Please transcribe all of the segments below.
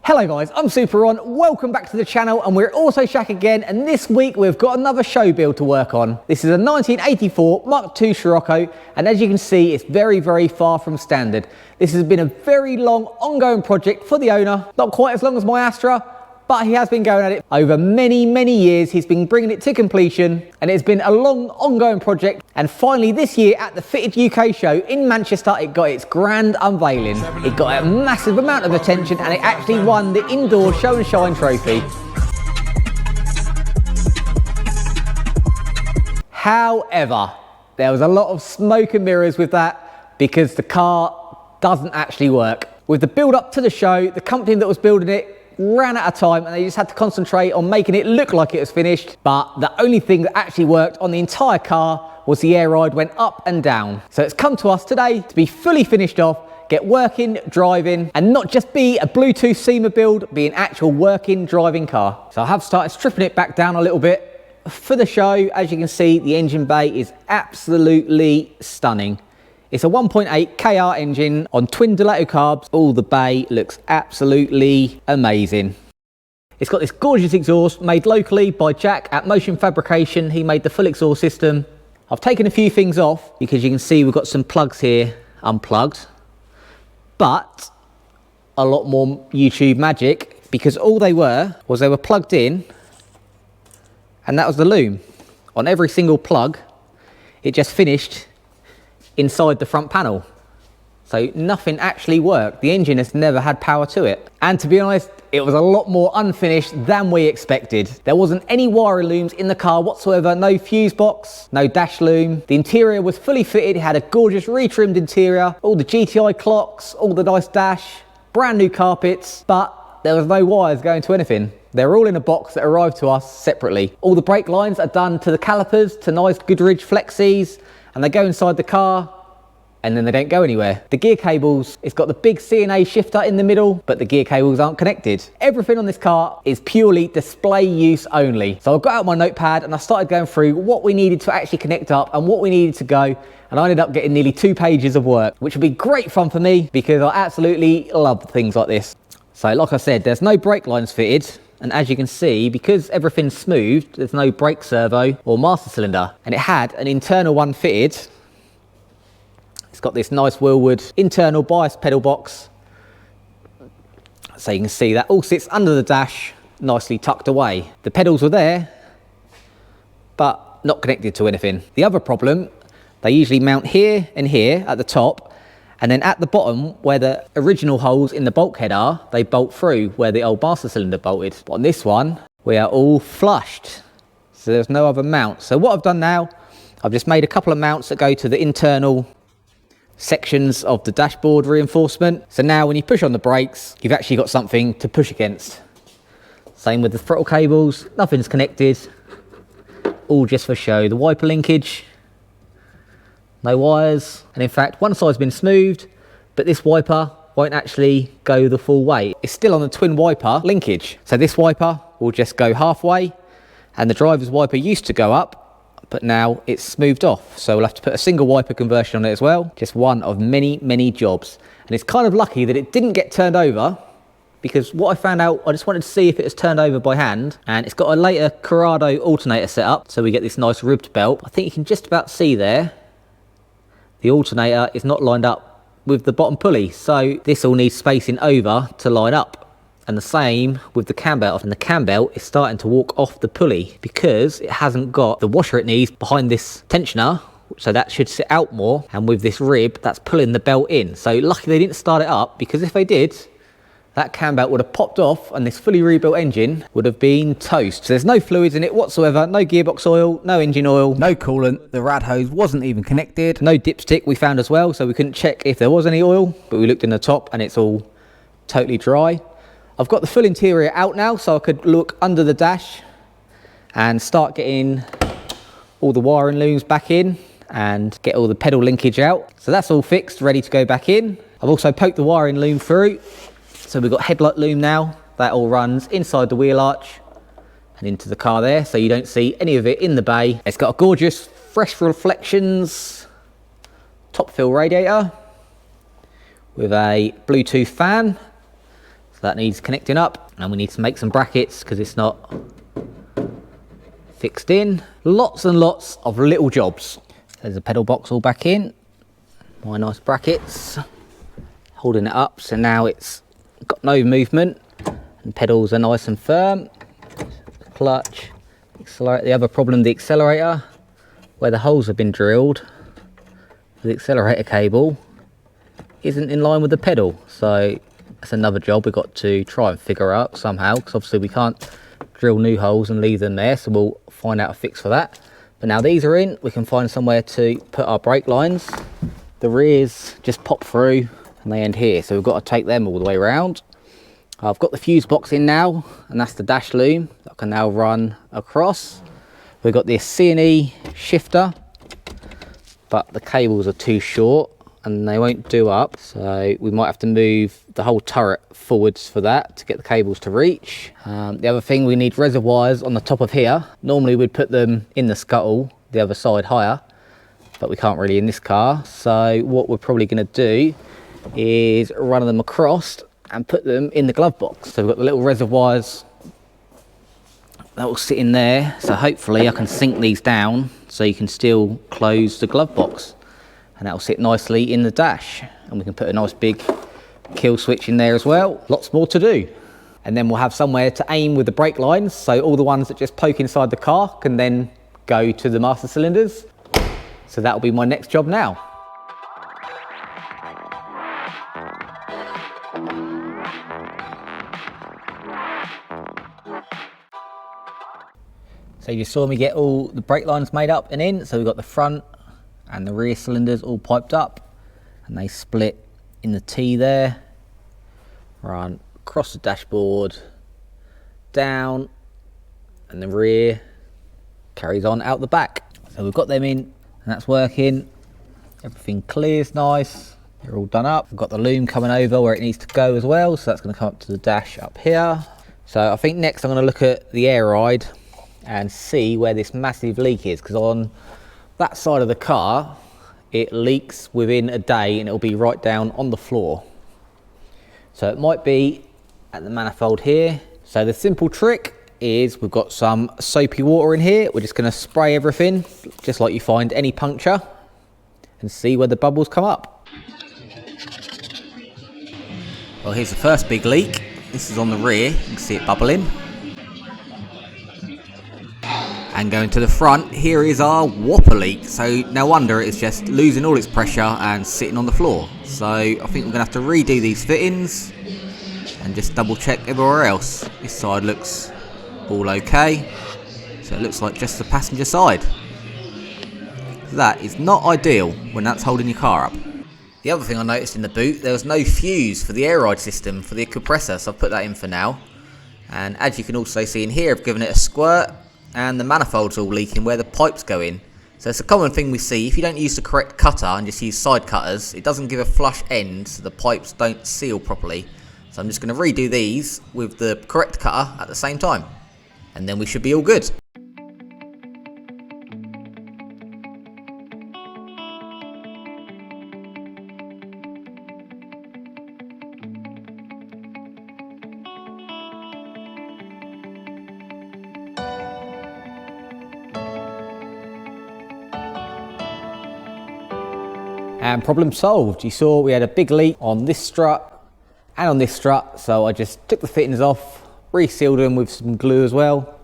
Hello guys, I'm SuperOn, welcome back to the channel, and we're at AutoShack again, and this week we've got another show build to work on. This is a 1984 Mark II SCIROCCO, and as you can see, it's very far from standard. This has been a very long ongoing project for the owner, not quite as long as my Astra, but he has been going at it over many years. He's been bringing it to completion, and it's been a long ongoing project. And finally this year at the Fitted UK show in Manchester, it got its grand unveiling. It got a massive amount of attention, and it actually won the indoor show and shine trophy. However, there was a lot of smoke and mirrors with that because the car doesn't actually work. With the build up to the show, the company that was building it ran out of time, and they just had to concentrate on making it look like it was finished. But the only thing that actually worked on the entire car was the air ride went up and down. So it's come to us today to be fully finished off, get working, driving, and not just be a Bluetooth SEMA build, be an actual working, driving car. So I have started stripping it back down a little bit for the show. As you can see, the engine bay is absolutely stunning. It's a 1.8 KR engine on twin Diletto carbs. All the bay looks absolutely amazing. It's got this gorgeous exhaust made locally by Jack at Motion Fabrication. He made the full exhaust system. I've taken a few things off because you can see we've got some plugs here unplugged, but a lot more YouTube magic, because all they were plugged in, and that was the loom. On every single plug, it just finished inside the front panel. So nothing actually worked. The engine has never had power to it. And to be honest, it was a lot more unfinished than we expected. There wasn't any wiring looms in the car whatsoever, no fuse box, no dash loom. The interior was fully fitted, it had a gorgeous retrimmed interior, all the GTI clocks, all the nice dash, brand new carpets, but there was no wires going to anything. They're all in a box that arrived to us separately. All the brake lines are done to the calipers, to nice Goodrich Flexies, and they go inside the car, and then they don't go anywhere. The gear cables, it's got the big C&A shifter in the middle, but the gear cables aren't connected. Everything on this car is purely display use only. So I got out my notepad and I started going through what we needed to actually connect up and what we needed to go, and I ended up getting nearly 2 pages of work, which would be great fun for me because I absolutely love things like this. So like I said, there's no brake lines fitted. And as you can see, because everything's smooth, there's no brake servo or master cylinder. And it had an internal one fitted. It's got this nice Wilwood internal bias pedal box. So you can see that all sits under the dash, nicely tucked away. The pedals were there, but not connected to anything. The other problem, they usually mount here and here at the top, and then at the bottom, where the original holes in the bulkhead are, they bolt through where the old master cylinder bolted. But on this one, we are all flushed. So there's no other mount. So what I've done now, I've just made a couple of mounts that go to the internal sections of the dashboard reinforcement. So now when you push on the brakes, you've actually got something to push against. Same with the throttle cables, nothing's connected. All just for show. The wiper linkage, no wires, and in fact one side's been smoothed, but this wiper won't actually go the full way. It's still on the twin wiper linkage, so this wiper will just go halfway, and the driver's wiper used to go up, but now it's smoothed off, so we'll have to put a single wiper conversion on it as well. Just one of many jobs, and it's kind of lucky that it didn't get turned over, because what I found out, I just wanted to see if it was turned over by hand, and it's got a later Corrado alternator set up, so we get this nice ribbed belt. I think you can just about see there the alternator is not lined up with the bottom pulley, so this all needs spacing over to line up. And the same with the cam belt, and the cam belt is starting to walk off the pulley because it hasn't got the washer it needs behind this tensioner, so that should sit out more, and with this rib that's pulling the belt in. So lucky they didn't start it up, because if they did, that cam belt would have popped off and this fully rebuilt engine would have been toast. So there's no fluids in it whatsoever, no gearbox oil, no engine oil, no coolant. The rad hose wasn't even connected. No dipstick we found as well, so we couldn't check if there was any oil, but we looked in the top and it's all totally dry. I've got the full interior out now, so I could look under the dash and start getting all the wiring looms back in and get all the pedal linkage out. So that's all fixed, ready to go back in. I've also poked the wiring loom through. So we've got headlight loom now, that all runs inside the wheel arch and into the car there, so you don't see any of it in the bay. It's got a gorgeous fresh reflections top fill radiator with a Bluetooth fan. So that needs connecting up, and we need to make some brackets because it's not fixed in. Lots and lots of little jobs. There's a pedal box all back in, my nice brackets holding it up, so now it's got no movement and pedals are nice and firm. Clutch, accelerator. The other problem, the accelerator, where the holes have been drilled, the accelerator cable isn't in line with the pedal, so that's another job we've got to try and figure out somehow, because obviously we can't drill new holes and leave them there, so we'll find out a fix for that. But now these are in, we can find somewhere to put our brake lines. The rears just pop through and they end here, so we've got to take them all the way around. I've got the fuse box in now, and that's the dash loom that I can now run across. We've got this C&E shifter, but the cables are too short and they won't do up, so we might have to move the whole turret forwards for that to get the cables to reach. The other thing, we need reservoirs on the top of here. Normally we'd put them in the scuttle, the other side higher, but we can't really in this car. So what we're probably going to do is run them across and put them in the glove box. So we've got the little reservoirs that will sit in there, so hopefully I can sink these down so you can still close the glove box, and that will sit nicely in the dash, and we can put a nice big kill switch in there as well. Lots more to do, and then we'll have somewhere to aim with the brake lines, so all the ones that just poke inside the car can then go to the master cylinders. So that'll be my next job now. So you saw me get all the brake lines made up and in, so we've got the front and the rear cylinders all piped up, and they split in the T there, run across the dashboard, down, and the rear carries on out the back. So we've got them in, and that's working. Everything clears nice, they're all done up. We've got the loom coming over where it needs to go as well, so that's going to come up to the dash up here. So I think next I'm going to look at the air ride and see where this massive leak is, because on that side of the car it leaks within a day and it'll be right down on the floor. So it might be at the manifold here. So the simple trick is we've got some soapy water in here. We're just going to spray everything just like you find any puncture and see where the bubbles come up. Well, here's the first big leak. This is on the rear, you can see it bubbling. And going to the front, here is our whopper leak. So no wonder it's just losing all its pressure and sitting on the floor. So I think we're gonna have to redo these fittings and just double check everywhere else. This side looks all okay. So it looks like just the passenger side. That is not ideal when that's holding your car up. The other thing I noticed in the boot, there was no fuse for the air ride system for the compressor, so I've put that in for now. And as you can also see in here, I've given it a squirt, and the manifold's all leaking where the pipes go in. So it's a common thing we see. If you don't use the correct cutter and just use side cutters, it doesn't give a flush end, so the pipes don't seal properly. So I'm just going to redo these with the correct cutter at the same time, and then we should be all good. And problem solved. You saw we had a big leak on this strut and on this strut, so I just took the fittings off, resealed them with some glue as well,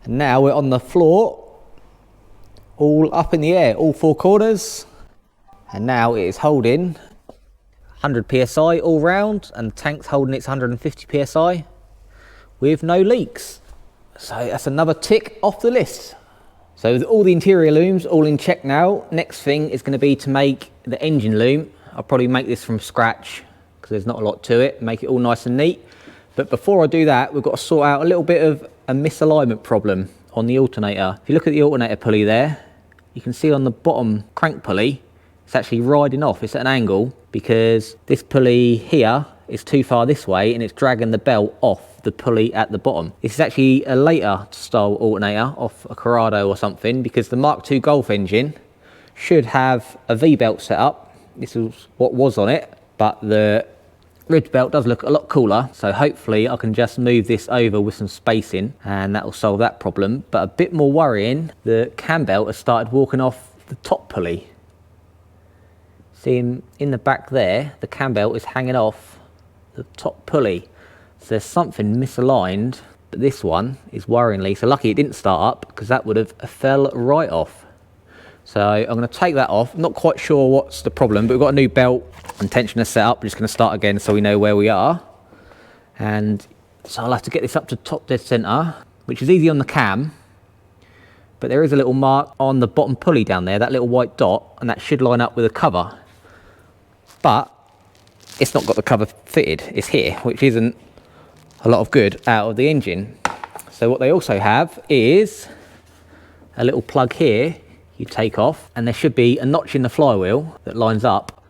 and now we're on the floor, all up in the air, all four corners, and now it is holding 100 psi all round, and the tank's holding its 150 psi with no leaks. So that's another tick off the list. So with all the interior looms all in check now, next thing is going to be to make the engine loom. I'll probably make this from scratch because there's not a lot to it, make it all nice and neat. But before I do that, we've got to sort out a little bit of a misalignment problem on the alternator. If you look at the alternator pulley there, you can see on the bottom crank pulley, it's actually riding off. It's at an angle because this pulley here is too far this way and it's dragging the belt off the pulley at the bottom. This is actually a later style alternator off a Corrado or something, because the Mark II Golf engine should have a V-belt set up. This is what was on it, but the ridge belt does look a lot cooler, so hopefully I can just move this over with some spacing and that will solve that problem. But a bit more worrying, the cam belt has started walking off the top pulley. See in the back there, the cam belt is hanging off the top pulley. So there's something misaligned, but this one is worryingly, so lucky it didn't start up because that would have fell right off. So I'm going to take that off. I'm not quite sure what's the problem, but we've got a new belt and tensioner set up. We're just going to start again so we know where we are. And so I'll have to get this up to top dead center, which is easy on the cam. But there is a little mark on the bottom pulley down there, that little white dot, and that should line up with the cover. But it's not got the cover fitted. It's here, which isn't a lot of good out of the engine. So what they also have is a little plug here you take off, and there should be a notch in the flywheel that lines up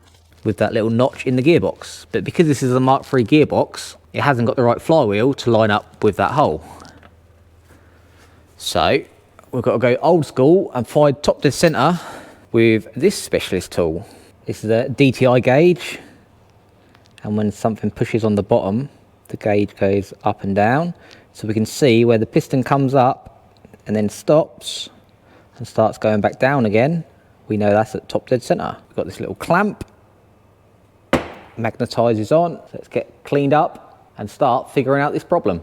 with that little notch in the gearbox. But because this is a Mark III gearbox, it hasn't got the right flywheel to line up with that hole. So we've got to go old school and find top dead center with this specialist tool. This is a DTI gauge, and when something pushes on the bottom, the gauge goes up and down, so we can see where the piston comes up and then stops and starts going back down again. We know that's at top dead center. We've got this little clamp, magnetizes on. So let's get cleaned up and start figuring out this problem.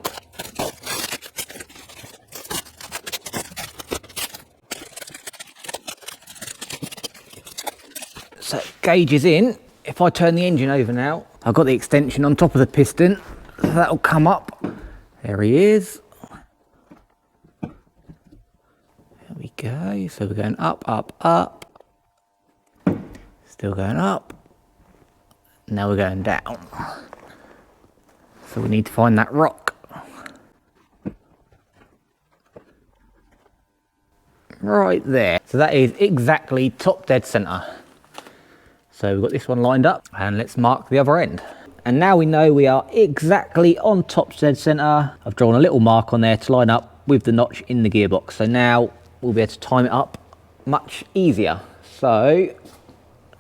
So gauge is in. If I turn the engine over now, I've got the extension on top of the piston, so that'll come up. There he is. There we go. So we're going up, up, up. Still going up. Now we're going down. So we need to find that rock. Right there. So that is exactly top dead center. So we've got this one lined up, and let's mark the other end. And now we know we are exactly on top dead center. I've drawn a little mark on there to line up with the notch in the gearbox. So now we'll be able to time it up much easier. So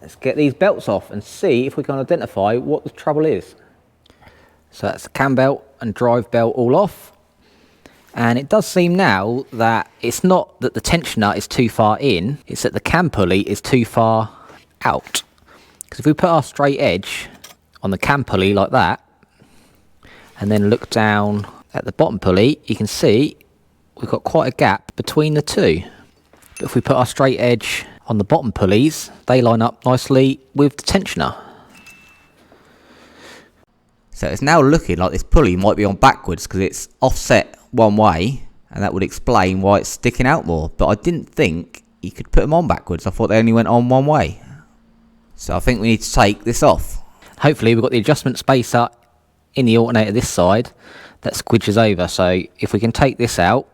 let's get these belts off and see if we can identify what the trouble is. So that's the cam belt and drive belt all off. And it does seem now that it's not that the tensioner is too far in, it's that the cam pulley is too far out. Because if we put our straight edge on the cam pulley like that, and then look down at the bottom pulley, you can see we've got quite a gap between the two. But if we put our straight edge on the bottom pulleys, they line up nicely with the tensioner. So it's now looking like this pulley might be on backwards because it's offset one way, and that would explain why it's sticking out more. But I didn't think you could put them on backwards. I thought they only went on one way. So I think we need to take this off. Hopefully we've got the adjustment spacer in the alternator this side that squidges over. So if we can take this out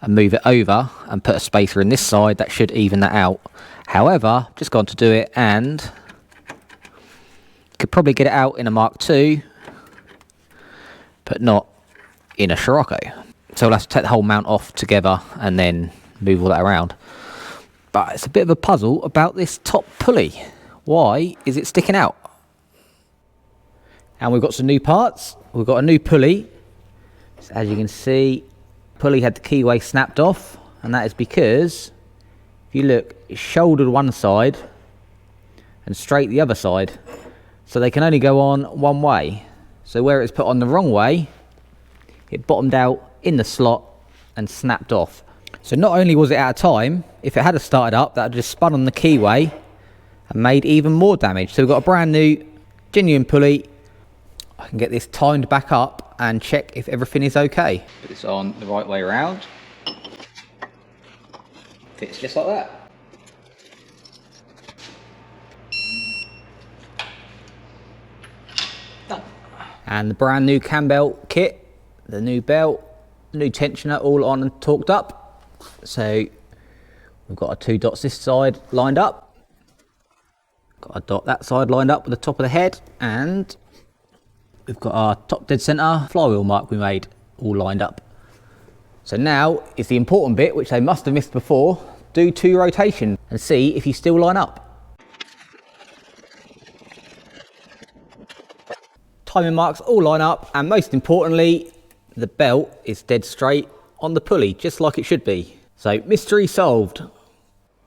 and move it over and put a spacer in this side, that should even that out. However, just gone to do it, and could probably get it out in a Mark II, but not in a SCIROCCO. So we'll have to take the whole mount off together and then move all that around. But it's a bit of a puzzle about this top pulley. Why is it sticking out? And we've got some new parts. We've got a new pulley. So as you can see, pulley had the keyway snapped off, and that is because if you look, it's shouldered one side and straight the other side. So they can only go on one way. So where it's put on the wrong way, it bottomed out in the slot and snapped off. So not only was it out of time, if it had started up, that would just spun on the keyway and made even more damage. So we've got a brand new, genuine pulley. I can get this timed back up and check if everything is okay. Put this on the right way around. Fits just like that. Done. And the brand new cam belt kit, the new belt, the new tensioner all on and torqued up. So we've got our two dots this side lined up. Got a dot that side lined up with the top of the head, and we've got our top dead center flywheel mark we made all lined up. So now is the important bit, which they must have missed before. Do 2 rotations and see if you still line up. timing marks all line up, and most importantly, the belt is dead straight on the pulley, just like it should be. So mystery solved.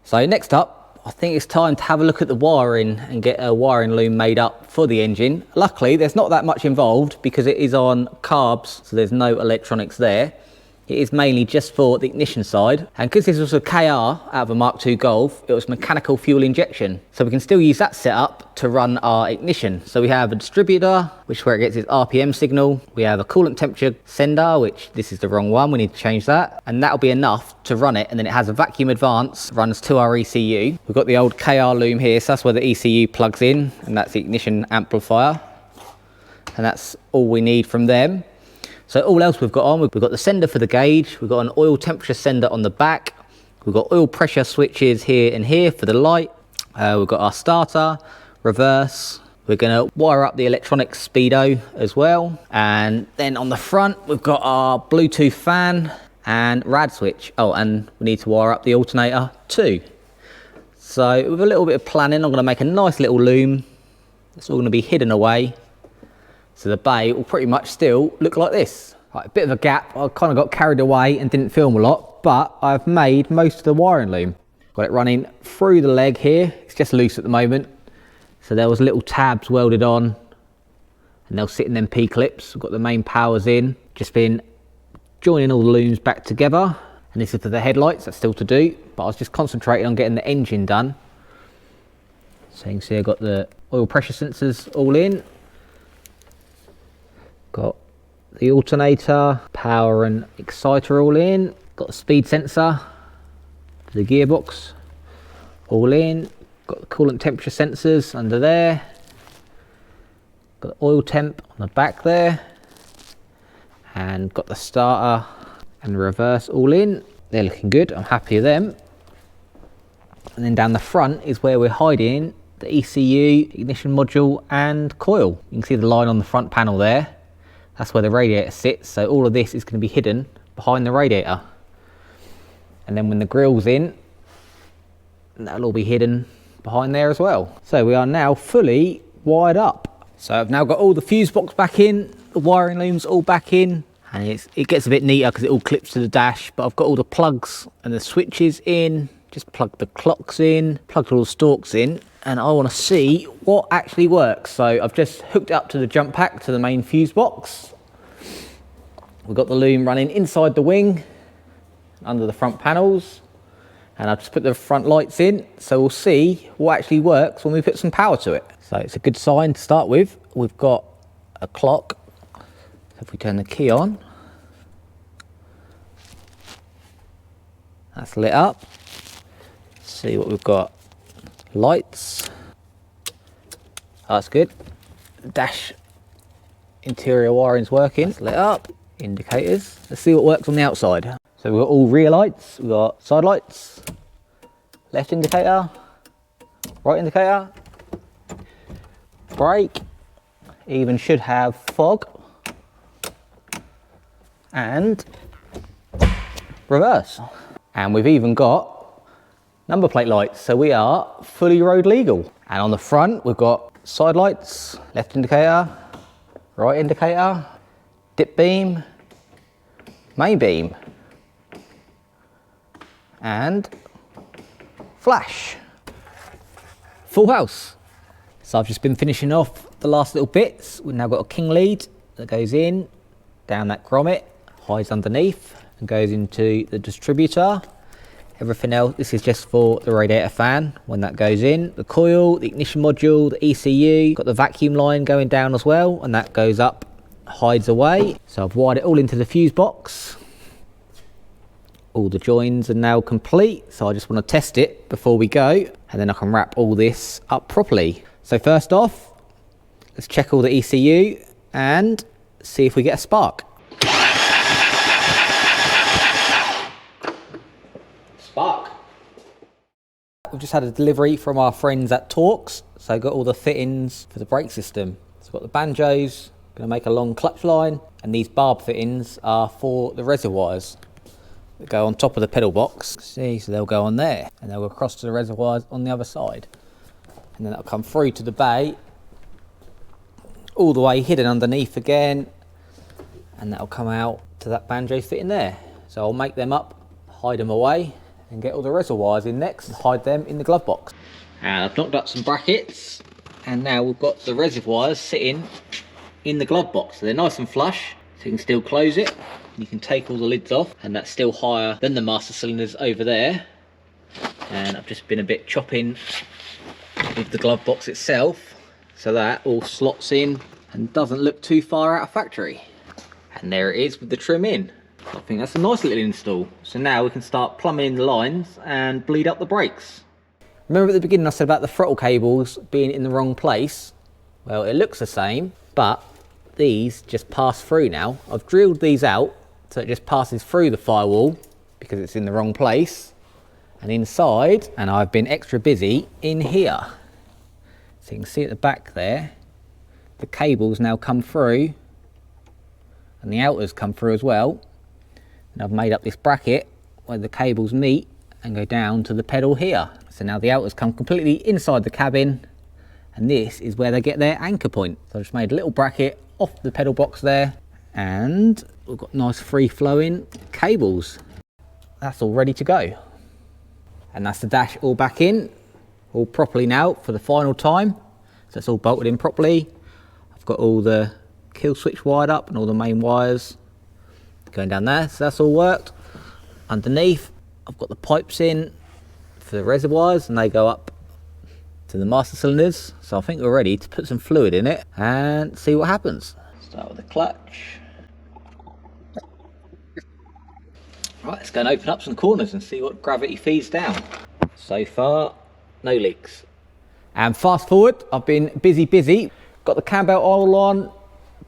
So next up, I think it's time to have a look at the wiring and get a wiring loom made up for the engine. Luckily, there's not that much involved because it is on carbs, so there's no electronics there. It is mainly just for the ignition side. And because this was a KR out of a Mark II Golf, it was mechanical fuel injection. So we can still use that setup to run our ignition. So we have a distributor, which is where it gets its RPM signal. We have a coolant temperature sender, which this is the wrong one. We need to change that. And that'll be enough to run it. And then it has a vacuum advance, runs to our ECU. We've got the old KR loom here. So that's where the ECU plugs in. And that's the ignition amplifier. And that's all we need from them. So all else we've got on, we've got the sender for the gauge, we've got an oil temperature sender on the back, we've got oil pressure switches here and here for the light, we've got our starter, reverse, we're going to wire up the electronic speedo as well, and then on the front we've got our Bluetooth fan and rad switch. Oh, and we need to wire up the alternator too. So with a little bit of planning, I'm going to make a nice little loom. It's all going to be hidden away. So the bay will pretty much still look like this. Right, a bit of a gap. I kind of got carried away and didn't film a lot, but I've made most of the wiring loom. Got it running through the leg here. It's just loose at the moment. So there was little tabs welded on and they'll sit in them P-clips. We've got the main powers in. Just been joining all the looms back together. And this is for the headlights, that's still to do. But I was just concentrating on getting the engine done. So you can see I've got the oil pressure sensors all in. Got the alternator, power and exciter all in. Got the speed sensor for the gearbox all in. Got the coolant temperature sensors under there. Got the oil temp on the back there. And got the starter and reverse all in. They're looking good, I'm happy with them. And then down the front is where we're hiding the ECU, ignition module and coil. You can see the line on the front panel there. That's where the radiator sits, so all of this is going to be hidden behind the radiator. And then when the grill's in, that'll all be hidden behind there as well. So we are now fully wired up. So I've now got all the fuse box back in, the wiring looms all back in, and it gets a bit neater because it all clips to the dash, but I've got all the plugs and the switches in, just plugged the clocks in, plugged all the stalks in, and I want to see what actually works. So I've just hooked it up to the jump pack to the main fuse box. We've got the loom running inside the wing, under the front panels, and I've just put the front lights in, so we'll see what actually works when we put some power to it. So it's a good sign to start with. We've got a clock, so if we turn the key on, that's lit up. See what we've got. Lights, that's good. Dash interior wiring's working, it's lit up. Indicators, let's see what works on the outside. So we've got all rear lights, we've got side lights, left indicator, right indicator, brake, even should have fog, and reverse. And we've even got number plate lights, so we are fully road legal. And on the front we've got side lights, left indicator, right indicator, dip beam, main beam, and flash. Full house. So I've just been finishing off the last little bits. We've now got a king lead that goes in, down that grommet, hides underneath, and goes into the distributor. Everything else, this is just for the radiator fan when that goes in. The coil, the ignition module, the ECU, got the vacuum line going down as well, and that goes up, hides away. So I've wired it all into the fuse box. All the joins are now complete, so I just want to test it before we go, and then I can wrap all this up properly. So first off, let's check all the ECU and see if we get a spark. Spark. We've just had a delivery from our friends at Torx, so got all the fittings for the brake system. So we've got the banjos, going to make a long clutch line, and these barb fittings are for the reservoirs that go on top of the pedal box. See, so they'll go on there, and they'll go across to the reservoirs on the other side, and then that'll come through to the bay all the way hidden underneath again, and that'll come out to that banjo fitting there. So I'll make them up, hide them away, and get all the reservoirs in next and hide them in the glove box. And I've knocked up some brackets, and now we've got the reservoirs sitting in the glove box. So they're nice and flush, so you can still close it. You can take all the lids off, and that's still higher than the master cylinders over there. And I've just been a bit chopping with the glove box itself, so that all slots in and doesn't look too far out of factory. And there it is with the trim in. I think that's a nice little install. So now we can start plumbing in the lines and bleed up the brakes. Remember at the beginning I said about the throttle cables being in the wrong place? Well, it looks the same, but these just pass through now. I've drilled these out so it just passes through the firewall because it's in the wrong place. And inside, and I've been extra busy in here. So you can see at the back there, the cables now come through and the outers come through as well. And I've made up this bracket where the cables meet and go down to the pedal here. So now the outers come completely inside the cabin, and this is where they get their anchor point. So I just made a little bracket off the pedal box there, and we've got nice free flowing cables. That's all ready to go. And that's the dash all back in, all properly now for the final time. So it's all bolted in properly. I've got all the kill switch wired up and all the main wires going down there, so that's all worked. Underneath I've got the pipes in for the reservoirs, and they go up to the master cylinders. So I think we're ready to put some fluid in it and see what happens. Start with the clutch. Right, let's go and open up some corners and see what gravity feeds down. So far, no leaks. And fast forward, I've been busy. Got the cam belt all on,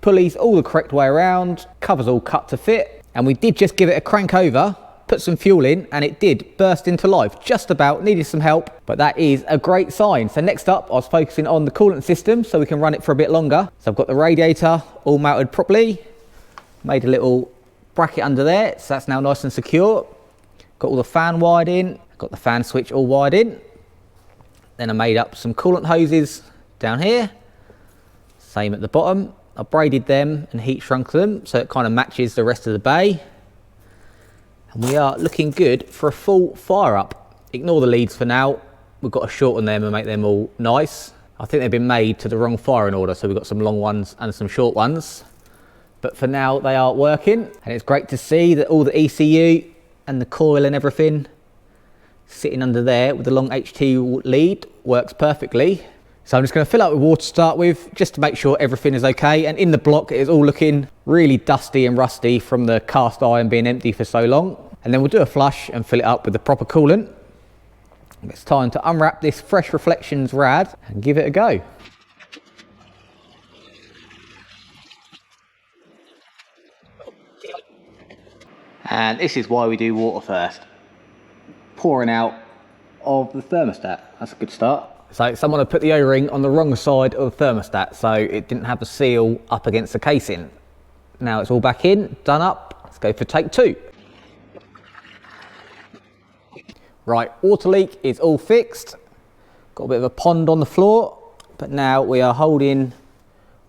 pulleys all the correct way around, covers all cut to fit, and we did just give it a crank over, put some fuel in, and it did burst into life. Just about, needed some help, but that is a great sign. So next up, I was focusing on the coolant system so we can run it for a bit longer. So I've got the radiator all mounted properly, made a little bracket under there, so that's now nice and secure. Got all the fan wired in, got the fan switch all wired in. Then I made up some coolant hoses down here, same at the bottom. I braided them and heat shrunk them so it kind of matches the rest of the bay. And we are looking good for a full fire up. Ignore the leads for now. We've got to shorten them and make them all nice. I think they've been made to the wrong firing order, so we've got some long ones and some short ones. But for now they are working, and it's great to see that all the ECU and the coil and everything sitting under there with the long HT lead works perfectly. So I'm just going to fill up with water to start with, just to make sure everything is okay. And in the block, it is all looking really dusty and rusty from the cast iron being empty for so long. And then we'll do a flush and fill it up with the proper coolant. It's time to unwrap this Fresh Reflections rad and give it a go. And this is why we do water first. Pouring out of the thermostat. That's a good start. So someone had put the O-ring on the wrong side of the thermostat, so it didn't have the seal up against the casing. Now it's all back in, done up. Let's go for take two. Right, water leak is all fixed. Got a bit of a pond on the floor, but now we are holding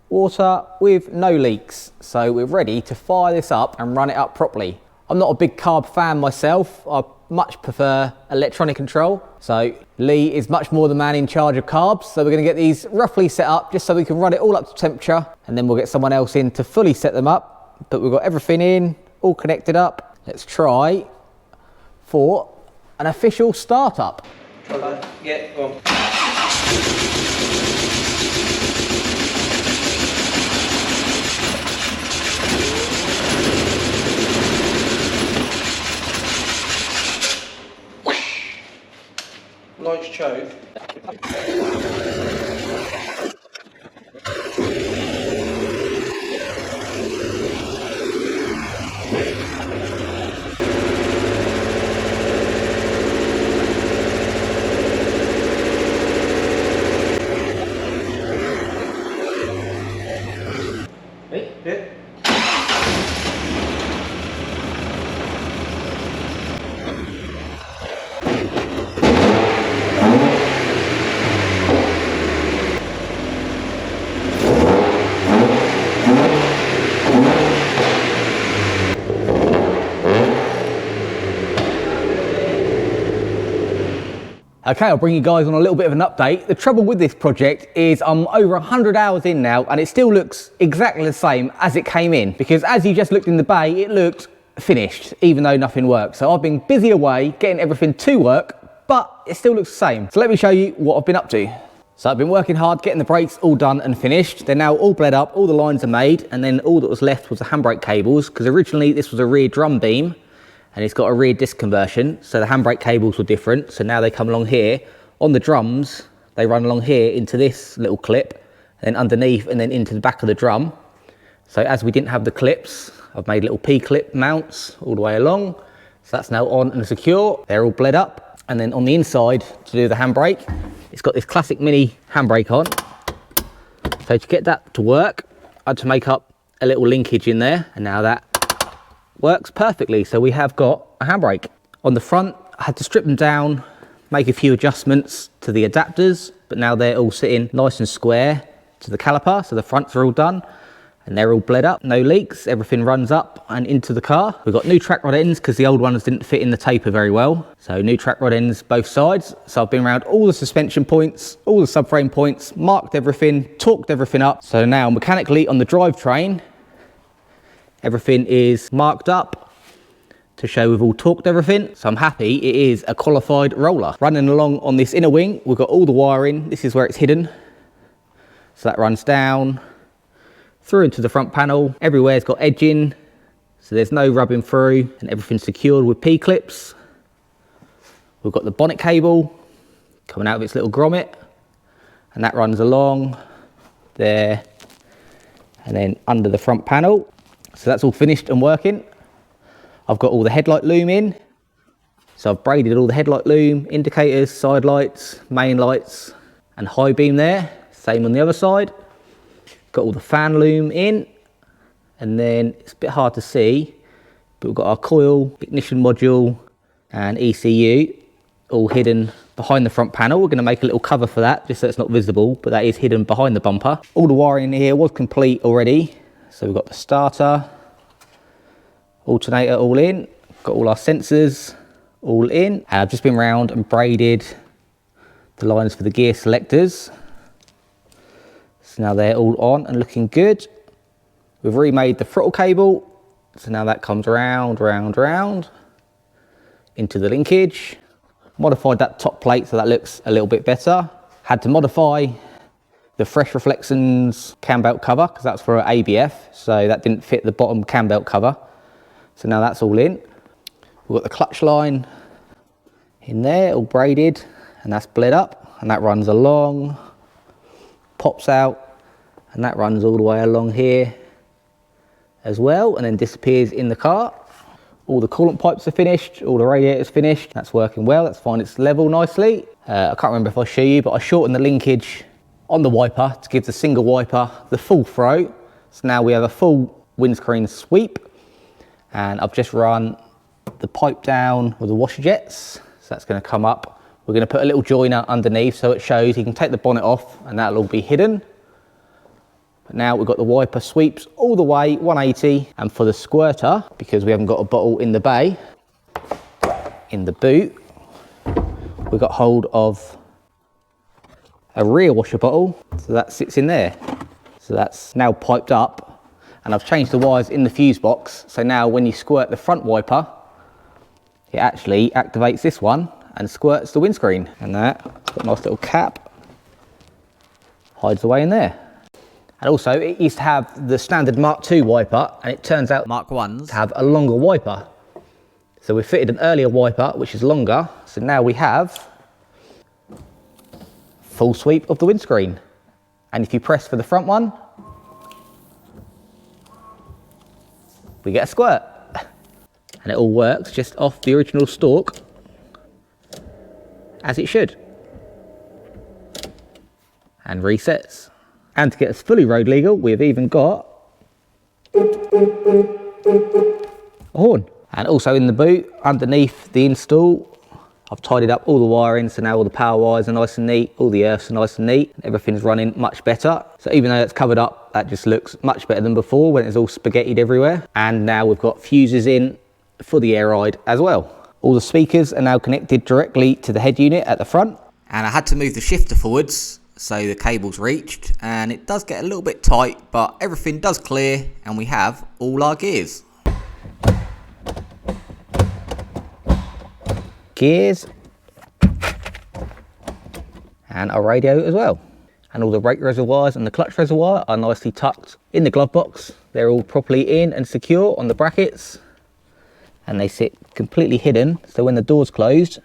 water with no leaks. So we're ready to fire this up and run it up properly. I'm not a big carb fan myself. I much prefer electronic control. So Lee is much more the man in charge of carbs. So we're going to get these roughly set up just so we can run it all up to temperature, and then we'll get someone else in to fully set them up. But we've got everything in, all connected up. Let's try for an official startup. Yeah, go on. Nice choke. Yeah. Okay, I'll bring you guys on a little bit of an update. The trouble with this project is I'm over 100 hours in now and it still looks exactly the same as it came in, because as you just looked in the bay, it looked finished, even though nothing worked. So I've been busy away getting everything to work, but it still looks the same. So let me show you what I've been up to. So I've been working hard, getting the brakes all done and finished. They're now all bled up, all the lines are made, and then all that was left was the handbrake cables, because originally this was a rear drum beam, and it's got a rear disc conversion, so the handbrake cables were different. So now they come along here. On the drums, they run along here into this little clip, and then underneath and then into the back of the drum. So as we didn't have the clips, I've made little P-clip mounts all the way along. So that's now on and secure. They're all bled up. And then on the inside, to do the handbrake, it's got this classic mini handbrake on. So to get that to work, I had to make up a little linkage in there, and now that works perfectly. So we have got a handbrake. On the front, I had to strip them down, make a few adjustments to the adapters, but now they're all sitting nice and square to the caliper. So the fronts are all done and they're all bled up, no leaks, everything runs up and into the car. We've got new track rod ends because the old ones didn't fit in the taper very well. So new track rod ends both sides. So I've been around all the suspension points, all the subframe points, marked everything, torqued everything up. So now mechanically on the drivetrain, everything is marked up to show we've all torqued everything. So I'm happy it is a qualified roller. Running along on this inner wing, we've got all the wiring. This is where it's hidden. So that runs down through into the front panel. Everywhere's got edging, so there's no rubbing through, and everything's secured with P-clips. We've got the bonnet cable coming out of its little grommet, and that runs along there and then under the front panel. So that's all finished and working. I've got all the headlight loom in. So I've braided all the headlight loom, indicators, side lights, main lights, and high beam there. Same on the other side. Got all the fan loom in. And then it's a bit hard to see, but we've got our coil, ignition module, and ECU all hidden behind the front panel. We're going to make a little cover for that, just so it's not visible, but that is hidden behind the bumper. All the wiring in here was complete already. So we've got the starter, alternator all in, got all our sensors all in, and I've just been round and braided the lines for the gear selectors. So now they're all on and looking good. We've remade the throttle cable, so now that comes round into the linkage. Modified that top plate so that looks a little bit better. Had to modify the Fresh Reflections cam belt cover because that's for ABF, so that didn't fit the bottom cam belt cover. So now that's all in. We've got the clutch line in there, all braided, and that's bled up, and that runs along, pops out, and that runs all the way along here as well, and then disappears in the car. All the coolant pipes are finished, all the radiators finished. That's working well, that's fine, it's level nicely. I can't remember if I show you, but I shortened the linkage on the wiper to give the single wiper the full throw. So now we have a full windscreen sweep, and I've just run the pipe down with the washer jets. So that's going to come up. We're going to put a little joiner underneath so it shows you can take the bonnet off and that'll all be hidden. But now we've got the wiper sweeps all the way 180, and for the squirter, because we haven't got a bottle in the bay, in the boot, we've got hold of a rear washer bottle, so that sits in there. So that's now piped up, and I've changed the wires in the fuse box, so now when you squirt the front wiper, it actually activates this one and squirts the windscreen, and that got a nice little cap, hides away in there. And also it used to have the standard Mark II wiper, and it turns out Mark 1s have a longer wiper. So we fitted an earlier wiper which is longer, so now we have full sweep of the windscreen. And if you press for the front one, we get a squirt. And it all works just off the original stalk as it should. And resets. And to get us fully road legal, we've even got a horn. And also in the boot, underneath the install, I've tidied up all the wiring, so now all the power wires are nice and neat, all the earths are nice and neat, everything's running much better. So even though it's covered up, that just looks much better than before when it's all spaghettied everywhere. And now we've got fuses in for the air ride as well. All the speakers are now connected directly to the head unit at the front. And I had to move the shifter forwards so the cable's reached, and it does get a little bit tight, but everything does clear and we have all our gears. Gears. And our radio as well. And all the brake reservoirs and the clutch reservoir are nicely tucked in the glove box. They're all properly in and secure on the brackets. And they sit completely hidden, so when the door's closed,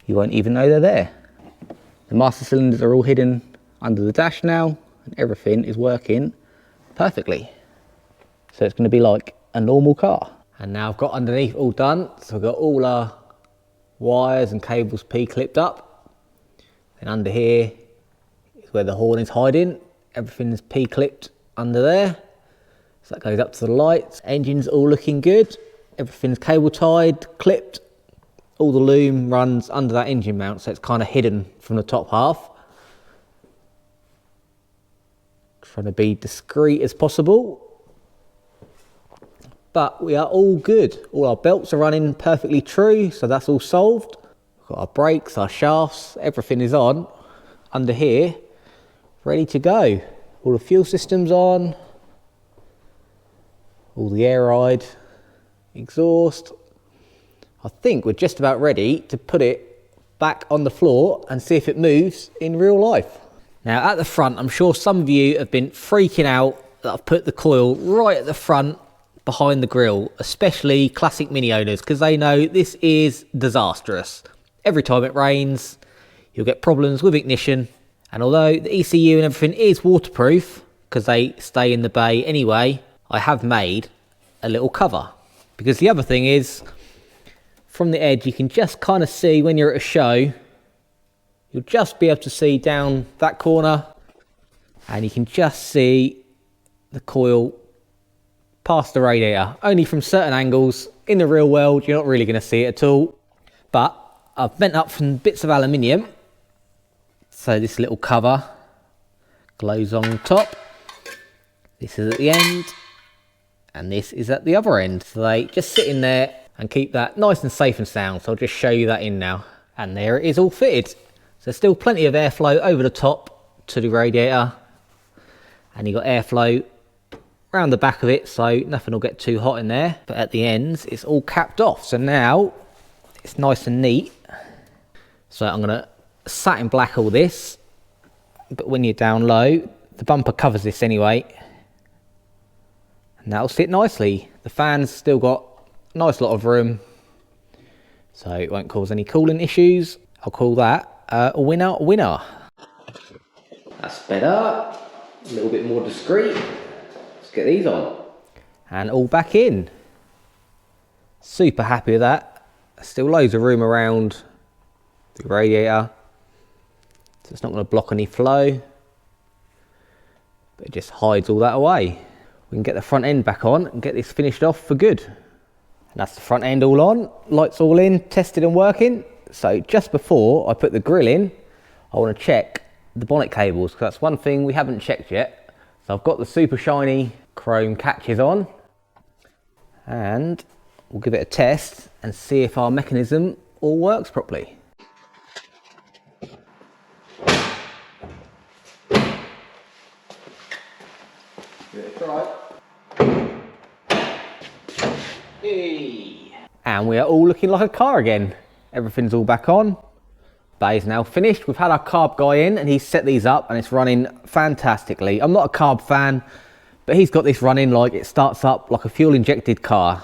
you won't even know they're there. The master cylinders are all hidden under the dash now, and everything is working perfectly. So it's going to be like a normal car. And now I've got underneath all done, so I've got all our wires and cables P-clipped up. And under here is where the horn is hiding. Everything is P-clipped under there. So that goes up to the lights. Engine's all looking good. Everything's cable tied, clipped. All the loom runs under that engine mount, so it's kind of hidden from the top half. Trying to be discreet as possible. But we are all good. All our belts are running perfectly true, so that's all solved. We've got our brakes, our shafts, everything is on under here, ready to go. All the fuel systems on, all the air ride, exhaust. I think we're just about ready to put it back on the floor and see if it moves in real life. Now at the front, I'm sure some of you have been freaking out that I've put the coil right at the front behind the grille, especially classic Mini owners, because they know this is disastrous. Every time it rains, you'll get problems with ignition. And although the ECU and everything is waterproof, because they stay in the bay anyway, I have made a little cover. Because the other thing is, from the edge, you can just kind of see when you're at a show, you'll just be able to see down that corner, and you can just see the coil past the radiator. Only from certain angles. In the real world, you're not really going to see it at all. But I've bent up some bits of aluminium, so this little cover glows on top. This is at the end, and this is at the other end. So they just sit in there and keep that nice and safe and sound. So I'll just show you that in now. And there it is all fitted. So there's still plenty of airflow over the top to the radiator. And you've got airflow around the back of it, so nothing will get too hot in there. But at the ends, it's all capped off. So now it's nice and neat. So I'm gonna satin black all this. But when you're down low, the bumper covers this anyway. And that'll sit nicely. The fan's still got nice lot of room, so it won't cause any cooling issues. I'll call that a winner. That's better. A little bit more discreet. Let's get these on. And all back in. Super happy with that. Still loads of room around the radiator, so it's not going to block any flow, but it just hides all that away. We can get the front end back on and get this finished off for good. And that's the front end all on, lights all in, tested and working. So just before I put the grill in, I want to check the bonnet cables, because that's one thing we haven't checked yet. So I've got the super shiny chrome catches on, and we'll give it a test and see if our mechanism all works properly. Give it a try. And we are all looking like a car again. Everything's all back on. Bay's now finished. We've had our carb guy in and he's set these up and it's running fantastically. I'm not a carb fan, but he's got this running like it starts up like a fuel injected car.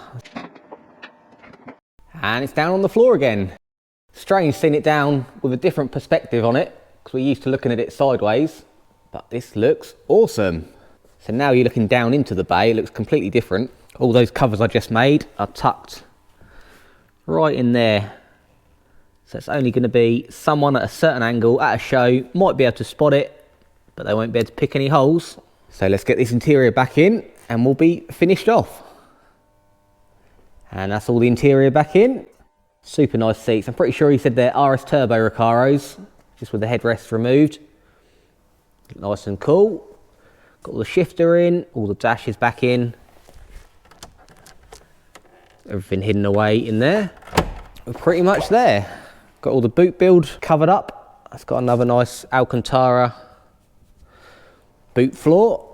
And it's down on the floor again. Strange seeing it down with a different perspective on it, because we're used to looking at it sideways, but this looks awesome. So now you're looking down into the bay, it looks completely different. All those covers I just made are tucked right in there. So it's only going to be someone at a certain angle at a show might be able to spot it, but they won't be able to pick any holes. So let's get this interior back in and we'll be finished off. And that's all the interior back in. Super nice seats. I'm pretty sure he said they're RS Turbo Recaros, just with the headrests removed. Nice and cool. Got all the shifter in, all the dash is back in. Everything hidden away in there. we're pretty much there. Got all the boot build covered up. It's got another nice Alcantara boot floor.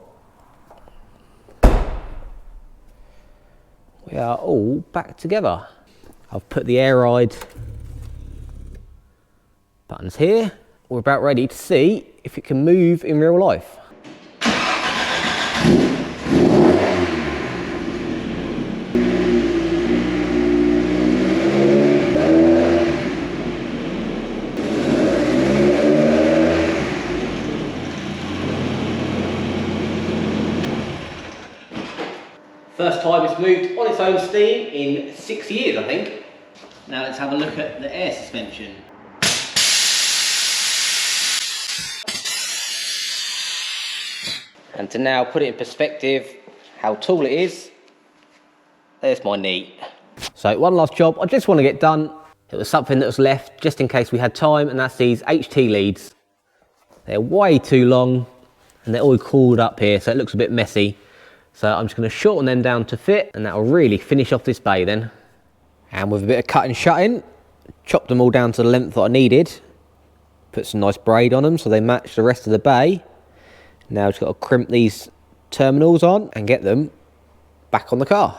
We are all back together. I've put the air ride buttons here. We're about ready to see if it can move in real life. First time it's moved on its own steam in 6 years, I think. Now let's have a look at the air suspension. And to now put it in perspective, how tall it is, there's my knee. So one last job I just want to get done. It was something that was left just in case we had time, and that's these HT leads. They're way too long and they're all coiled up here, so it looks a bit messy. So I'm just going to shorten them down to fit, and that will really finish off this bay then. And with a bit of cut and shutting, chopped them all down to the length that I needed. Put some nice braid on them so they match the rest of the bay. Now just got to crimp these terminals on and get them back on the car.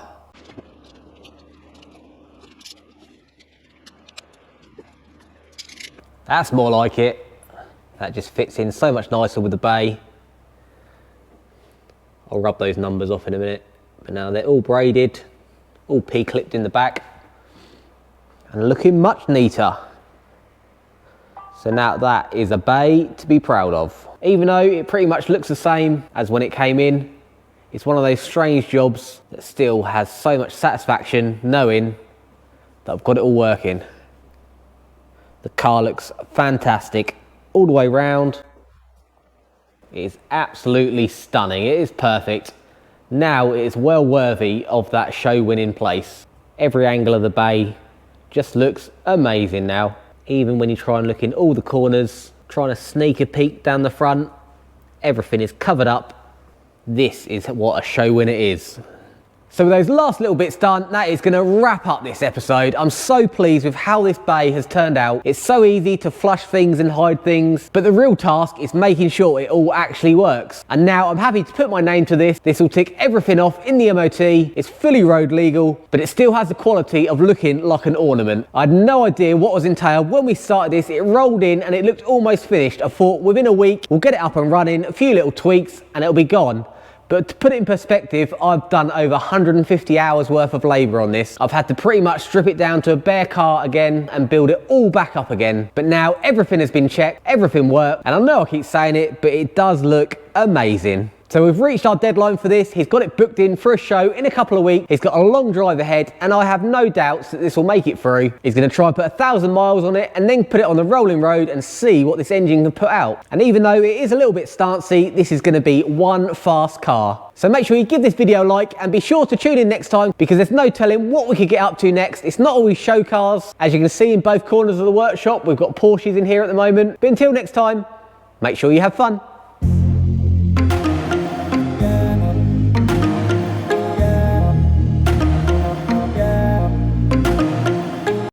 That's more like it. That just fits in so much nicer with the bay. I'll rub those numbers off in a minute. But now they're all braided, all P-clipped in the back, and looking much neater. So now that is a bay to be proud of. Even though it pretty much looks the same as when it came in, it's one of those strange jobs that still has so much satisfaction knowing that I've got it all working. The car looks fantastic all the way round. It is absolutely stunning. It is perfect. Now it is well worthy of that show winning place. Every angle of the bay just looks amazing now. Even when you try and look in all the corners, trying to sneak a peek down the front, everything is covered up. This is what a show winner is. So with those last little bits done, that is going to wrap up this episode. I'm so pleased with how this bay has turned out. It's so easy to flush things and hide things, but the real task is making sure it all actually works. And now I'm happy to put my name to this. This will tick everything off in the MOT. It's fully road legal, but it still has the quality of looking like an ornament. I had no idea what was entailed when we started this. It rolled in and it looked almost finished. I thought within a week, we'll get it up and running, a few little tweaks, and it'll be gone. But to put it in perspective, I've done over 150 hours worth of labour on this. I've had to pretty much strip it down to a bare car again and build it all back up again. But now everything has been checked, everything worked, and I know I keep saying it, but it does look amazing. So we've reached our deadline for this. He's got it booked in for a show in a couple of weeks. He's got a long drive ahead, and I have no doubts that this will make it through. He's going to try and put 1,000 miles on it and then put it on the rolling road and see what this engine can put out. And even though it is a little bit stancy, this is going to be one fast car. So make sure you give this video a like and be sure to tune in next time, because there's no telling what we could get up to next. It's not always show cars. As you can see in both corners of the workshop, we've got Porsches in here at the moment. But until next time, make sure you have fun.